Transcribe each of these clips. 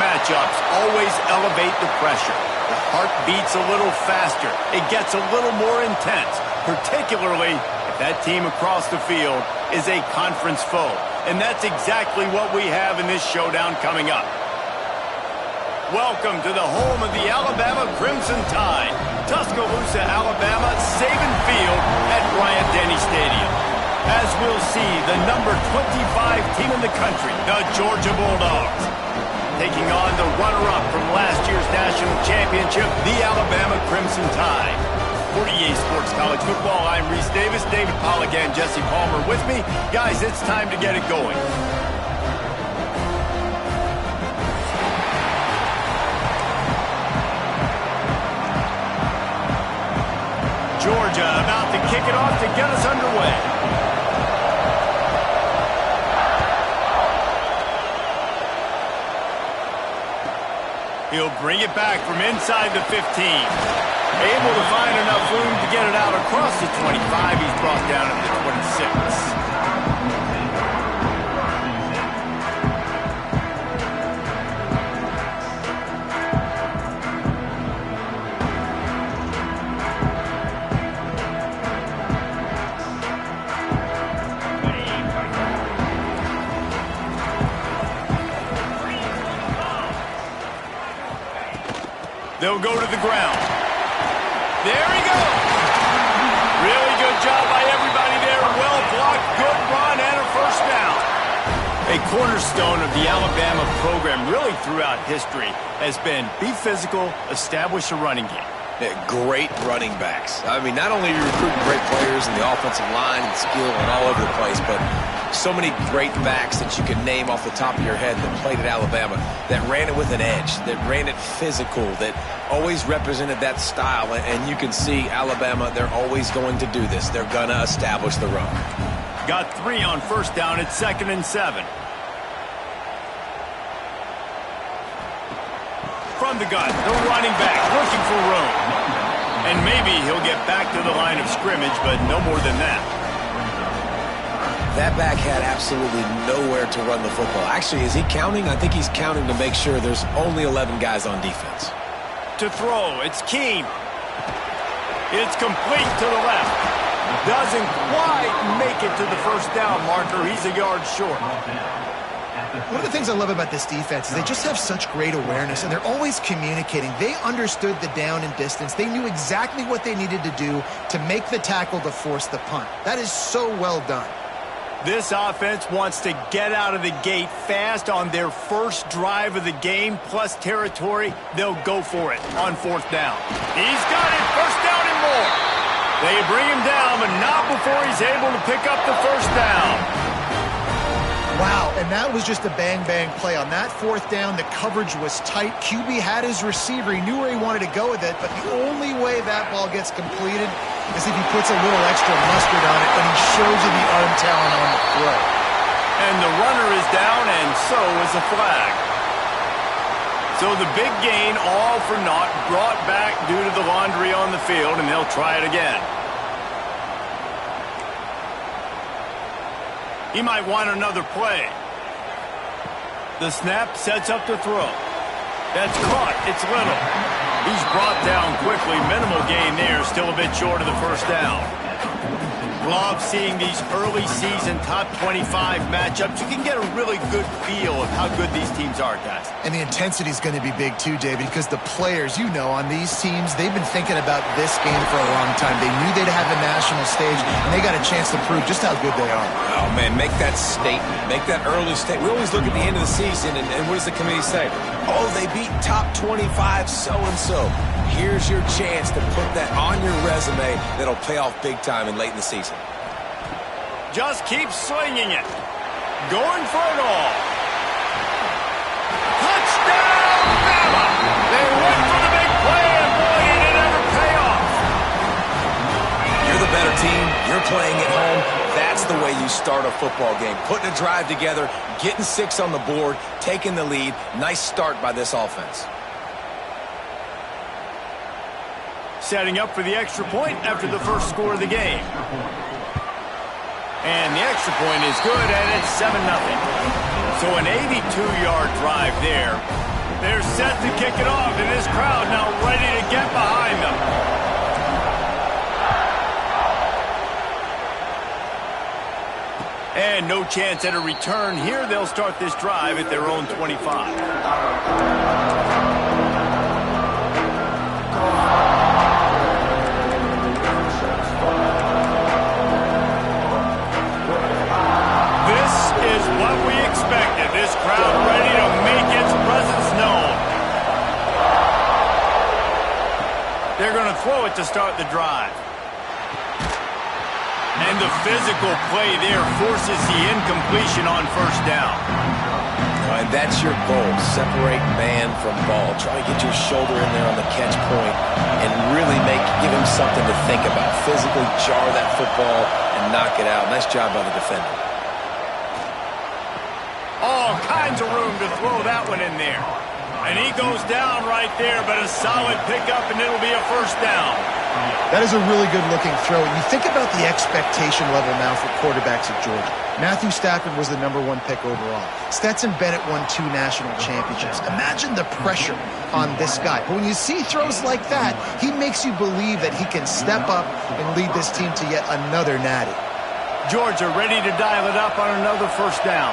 matchups always elevate the pressure. The heart beats a little faster. It gets a little more intense, particularly if that team across the field is a conference foe. And that's exactly what we have in this showdown coming up. Welcome to the home of the Alabama Crimson Tide. Tuscaloosa, Alabama, Saban Field at Bryant-Denny Stadium. As we'll see, the number 25 team in the country, the Georgia Bulldogs, taking on the runner-up from last year's national championship, the Alabama Crimson Tide. For EA Sports College Football, I'm Reese Davis, David Pollack, and Jesse Palmer with me. Guys, it's time to get it going. Georgia about to kick it off to get us underway. He'll bring it back from inside the 15. Able to find enough room to get it out across the 25. He's brought down at the 26. They'll go to the ground. There he goes. Really good job by everybody there. Well blocked, good run, and a first down. A cornerstone of the Alabama program really throughout history has been be physical, establish a running game. Yeah, great running backs. I mean, not only are you recruiting great players in the offensive line and skill and all over the place, but so many great backs that you can name off the top of your head that played at Alabama, that ran it with an edge, that ran it physical, that always represented that style. And you can see Alabama, they're always going to do this. They're going to establish the run. Got 3 on first down at 2nd and 7. From the gun, the running back looking for room. And maybe he'll get back to the line of scrimmage, but no more than that. That back had absolutely nowhere to run the football. Actually, is he counting? I think he's counting to make sure there's only 11 guys on defense. To throw, it's Keene. It's complete to the left. Doesn't quite make it to the first down marker. He's a yard short. One of the things I love about this defense is they just have such great awareness, and they're always communicating. They understood the down and distance. They knew exactly what they needed to do to make the tackle to force the punt. That is so well done. This offense wants to get out of the gate fast on their first drive of the game, plus territory. They'll go for it on 4th down. He's got it, first down and more. They bring him down, but not before he's able to pick up the first down. Wow, and that was just a bang-bang play. On that 4th down, the coverage was tight. QB had his receiver. He knew where he wanted to go with it, but the only way that ball gets completed is if he puts a little extra mustard on it, and he shows you the arm talent on the throw. And the runner is down, and so is a flag. So the big gain, all for naught, brought back due to the laundry on the field, and they'll try it again. He might want another play. The snap sets up the throw. That's caught. It's Little. He's brought down quickly. Minimal gain there. Still a bit short of the first down. Love seeing these early season top 25 matchups. You can get a really good feel of how good these teams are, guys. And the intensity is going to be big too, David, because the players, you know, on these teams, they've been thinking about this game for a long time. They knew they'd have the national stage, and they got a chance to prove just how good they are. Oh, man, make that statement. Make that early statement. We always look at the end of the season, and what does the committee say? Oh, they beat top 25 so-and-so. Here's your chance to put that on your resume that'll pay off big time and late in the season. Just keep slinging it. Going for it all. Touchdown, Bama! They went for the big play, and boy, did it ever pay off. You're the better team. You're playing at home. That's the way you start a football game. Putting a drive together, getting 6 on the board, taking the lead. Nice start by this offense. Setting up for the extra point after the first score of the game. And the extra point is good, and it's 7-0. So an 82-yard drive there. They're set to kick it off, and this crowd now ready to get behind them. And no chance at a return here. They'll start this drive at their own 25. This is what we expected. This crowd ready to make its presence known. They're going to throw it to start the drive. And the physical play there forces the incompletion on first down. And that's your goal. Separate man from ball. Try to get your shoulder in there on the catch point and really give him something to think about. Physically jar that football and knock it out. Nice job by the defender. All kinds of room to throw that one in there. And he goes down right there, but a solid pickup, and it'll be a first down. That is a really good-looking throw. And you think about the expectation level now for quarterbacks at Georgia. Matthew Stafford was the #1 pick overall. Stetson Bennett won 2 national championships. Imagine the pressure on this guy. But when you see throws like that, he makes you believe that he can step up and lead this team to yet another natty. Georgia ready to dial it up on another first down.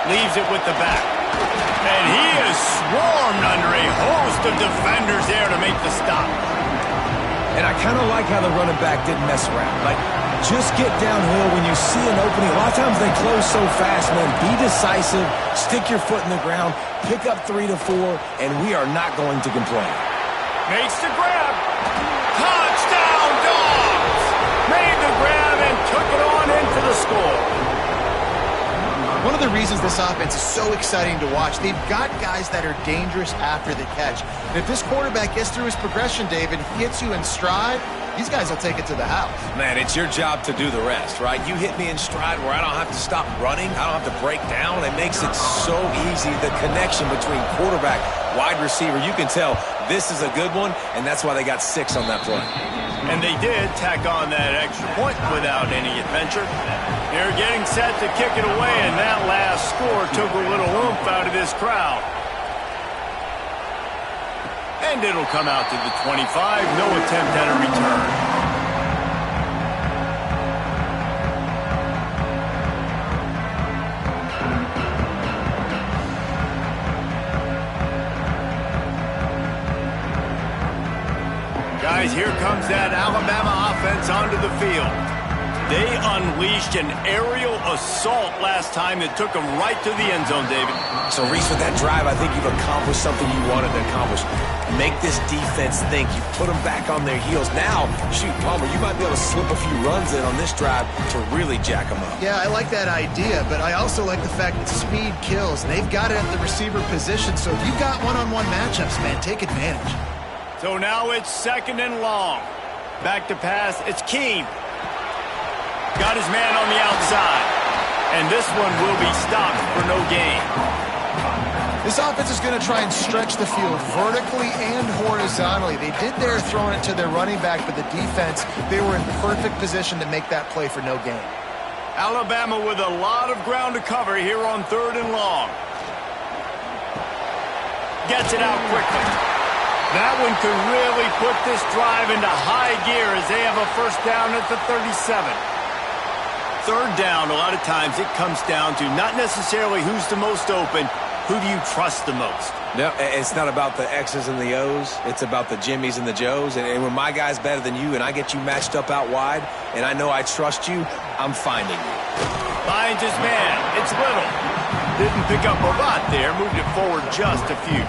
Leaves it with the back. And he is swarmed under a host of defenders there to make the stop. And I kind of like how the running back didn't mess around. Like, just get downhill when you see an opening. A lot of times they close so fast, man. Be decisive, stick your foot in the ground, pick up 3 to 4, and we are not going to complain. Makes the grab. Touchdown, Dogs! Made the grab and took it on in for the score. One of the reasons this offense is so exciting to watch, they've got guys that are dangerous after the catch. And if this quarterback gets through his progression, David, hits you in stride, these guys will take it to the house. Man, it's your job to do the rest, right? You hit me in stride where I don't have to stop running. I don't have to break down. It makes it so easy. The connection between quarterback, wide receiver, you can tell this is a good one, and that's why they got 6 on that play. And they did tack on that extra point without any adventure. They're getting set to kick it away, and that last score took a little oomph out of this crowd. And it'll come out to the 25. No attempt at a return. Guys, here comes that Alabama offense onto the field. They unleashed an aerial assault last time that took them right to the end zone, David. So, Reese, with that drive, I think you've accomplished something you wanted to accomplish. Make this defense think. You put them back on their heels. Now, shoot, Palmer, you might be able to slip a few runs in on this drive to really jack them up. Yeah, I like that idea, but I also like the fact that speed kills. They've got it at the receiver position, so if you've got one-on-one matchups, man, take advantage. So now it's 2nd and long. Back to pass. It's Keene. Got his man on the outside. And this one will be stopped for no gain. This offense is going to try and stretch the field vertically and horizontally. They did their throwing it to their running back, but the defense, they were in perfect position to make that play for no gain. Alabama with a lot of ground to cover here on 3rd and long. Gets it out quickly. That one could really put this drive into high gear as they have a first down at the 37. 3rd down, a lot of times it comes down to not necessarily who's the most open, who do you trust the most? No, it's not about the X's and the O's. It's about the Jimmies and the Joes. And when my guy's better than you and I get you matched up out wide and I know I trust you, I'm finding you. Finds his man. It's Little. Didn't pick up a lot there. Moved it forward just a few.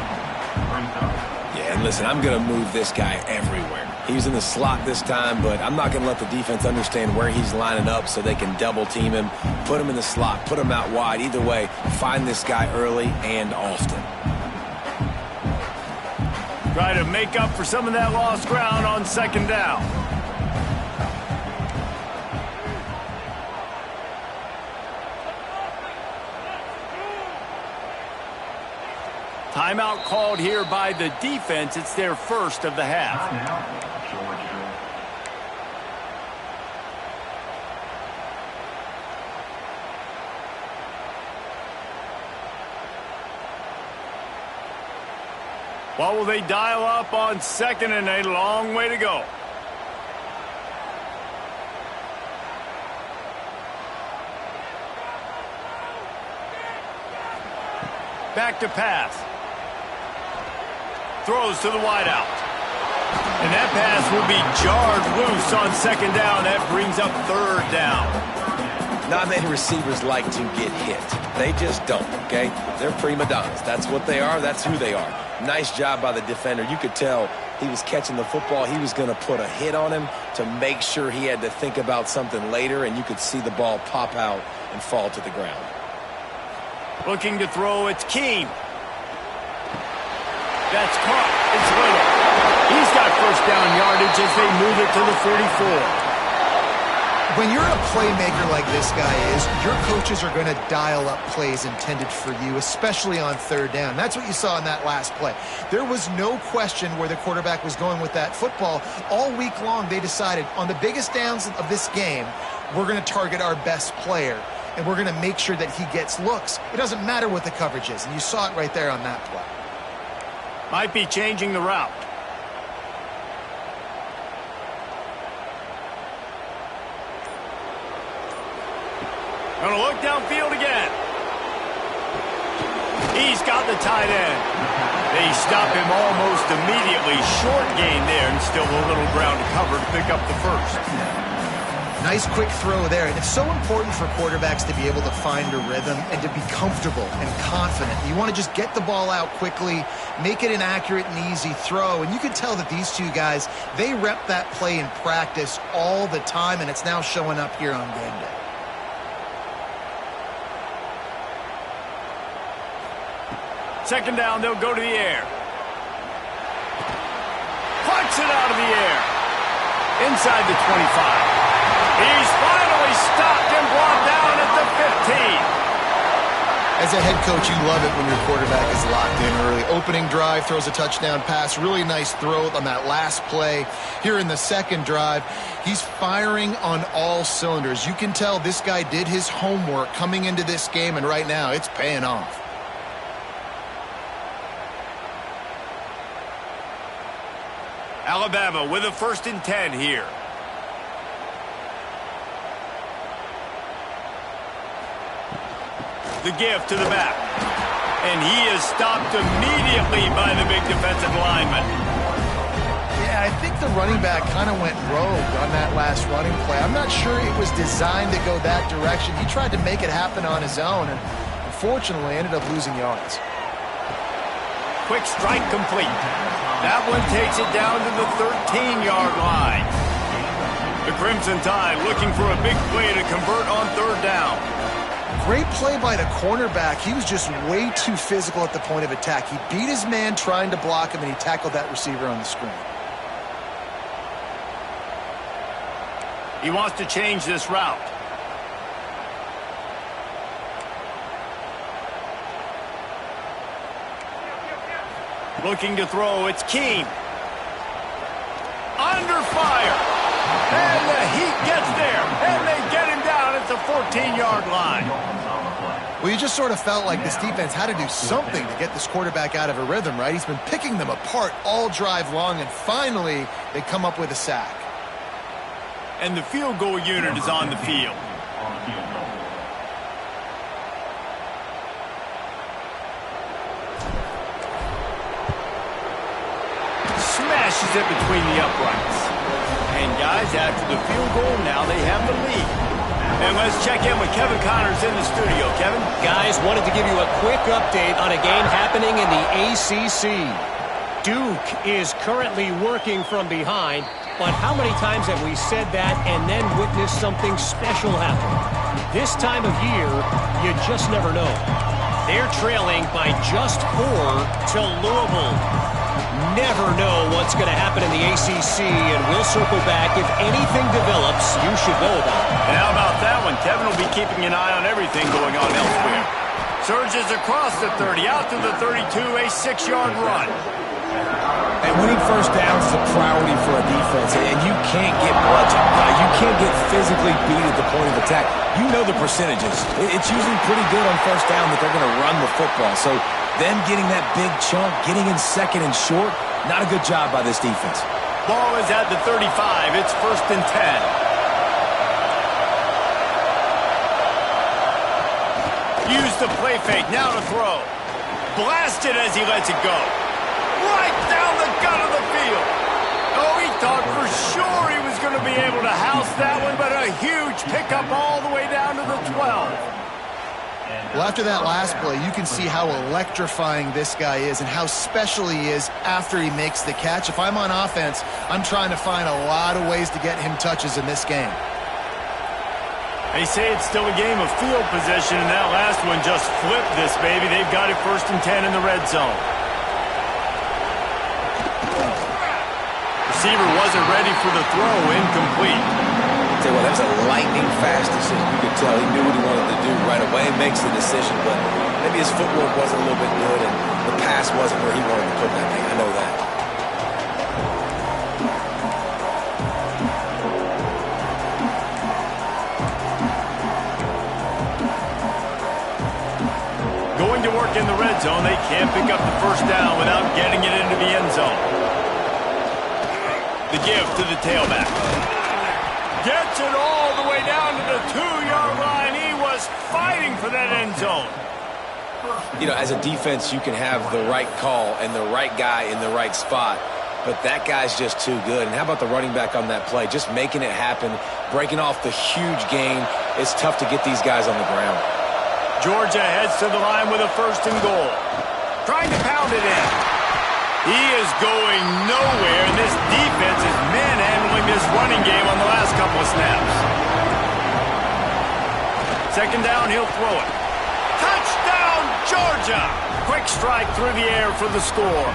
Yeah, and listen, I'm going to move this guy everywhere. He's in the slot this time, but I'm not going to let the defense understand where he's lining up so they can double team him, put him in the slot, put him out wide. Either way, find this guy early and often. Try to make up for some of that lost ground on 2nd down. Timeout called here by the defense. It's their first of the half. What will they dial up on second and a long way to go? Back to pass. Throws to the wideout. And that pass will be jarred loose on second down. That brings up third down. Not many receivers like to get hit. They just don't, okay? They're prima donnas. That's what they are. That's who they are. Nice job by the defender. You could tell he was catching the football. He was going to put a hit on him to make sure he had to think about something later, and you could see the ball pop out and fall to the ground. Looking to throw, it's Keem. That's caught. It's Little. He's got first down yardage as they move it to the 44. When you're a playmaker like this guy is, your coaches are going to dial up plays intended for you, especially on third down. That's what you saw in that last play. There was no question where the quarterback was going with that football. All week long, they decided on the biggest downs of this game, we're going to target our best player, and we're going to make sure that he gets looks. It doesn't matter what the coverage is, and you saw it right there on that play. Might be changing the route. Gonna look downfield again. He's got the tight end. They stop him almost immediately. Short gain there, and still a little ground to cover to pick up the first. Nice quick throw there. And it's so important for quarterbacks to be able to find a rhythm and to be comfortable and confident. You want to just get the ball out quickly, make it an accurate and easy throw. And you can tell that these two guys, they rep that play in practice all the time, and it's now showing up here on game day. Second down, they'll go to the air. Punts it out of the air. Inside the 25. He's finally stopped and brought down at the 15. As a head coach, you love it when your quarterback is locked in early. Opening drive, throws a touchdown pass. Really nice throw on that last play. Here in the second drive, he's firing on all cylinders. You can tell this guy did his homework coming into this game, and right now it's paying off. Alabama with a 1st and 10 here. The give to the back. And he is stopped immediately by the big defensive lineman. Yeah, I think the running back kind of went rogue on that last running play. I'm not sure it was designed to go that direction. He tried to make it happen on his own, and unfortunately ended up losing yards. Quick strike complete. That one takes it down to the 13-yard line. The Crimson Tide looking for a big play to convert on third down. Great play by the cornerback. He was just way too physical at the point of attack. He beat his man trying to block him, and he tackled that receiver on the screen. He wants to change this route. Looking to throw, it's Keem. Under fire. And the Heat gets there. And they get him down at the 14-yard line. Well, you just sort of felt like this defense had to do something to get this quarterback out of a rhythm, right? He's been picking them apart all drive long, and finally they come up with a sack. And the field goal unit is on the field. Smashes it between the uprights. And guys, after the field goal, now they have the lead. And let's check in with Kevin Connors in the studio. Kevin? Guys, wanted to give you a quick update on a game happening in the ACC. Duke is currently working from behind, but how many times have we said that and then witnessed something special happen? This time of year, you just never know. They're trailing by just 4 to Louisville. Never know what's going to happen in the ACC, and we'll circle back. If anything develops, you should know about it. And how about that one? Kevin will be keeping an eye on everything going on elsewhere. Surges across the 30, out to the 32, a 6-yard run. And winning first downs is a priority for a defense, and you can't get bludgeoned. You can't get physically beat at the point of attack. You know the percentages. It's usually pretty good on first down that they're going to run the football. So Them getting that big chunk, getting in second and short, not a good job by this defense. Ball is at the 35. It's 1st and 10. Use the play fake. Now to throw. Blasted as he lets it go. Right down the gut of the field. Oh, he thought for sure he was going to be able to house that one, but a huge pickup all the way down to the 12. Well, after that last play, you can see how electrifying this guy is and how special he is after he makes the catch. If I'm on offense, I'm trying to find a lot of ways to get him touches in this game. They say it's still a game of field position, and that last one just flipped this baby. They've got it 1st and 10 in the red zone. Receiver wasn't ready for the throw, incomplete. Tell you what, that was a lightning-fast decision. You could tell he knew what he wanted to do right away. Makes the decision, but maybe his footwork wasn't a little bit good, and the pass wasn't where he wanted to put that thing. I know that. Going to work in the red zone. They can't pick up the 1st down without getting it into the end zone. The give to the tailback. Gets it all the way down to the 2-yard line. He was fighting for that end zone. You know, as a defense, you can have the right call and the right guy in the right spot, but that guy's just too good. And how about the running back on that play? Just making it happen, breaking off the huge gain. It's tough to get these guys on the ground. Georgia heads to the line with a 1st and goal. Trying to pound it in. He is going nowhere, and this defense is manhandling this running game on the last couple of snaps. 2nd down, he'll throw it. Touchdown, Georgia! Quick strike through the air for the score.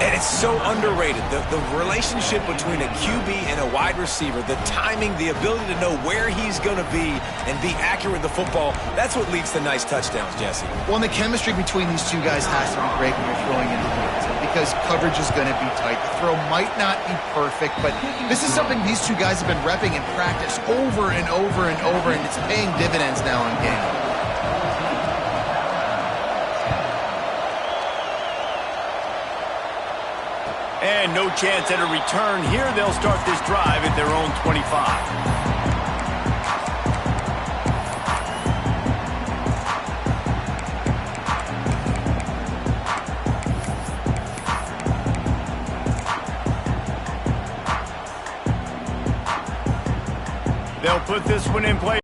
And it's so underrated. The relationship between a QB and a wide receiver, the timing, the ability to know where he's going to be and be accurate with the football, that's what leads to nice touchdowns, Jesse. Well, and the chemistry between these two guys has to be great when you're throwing into the end zone because coverage is going to be tight. The throw might not be perfect, but this is something these two guys have been repping in practice over and over and over, and it's paying dividends now in game. And no chance at a return here. They'll start this drive at their own 25. They'll put this one in play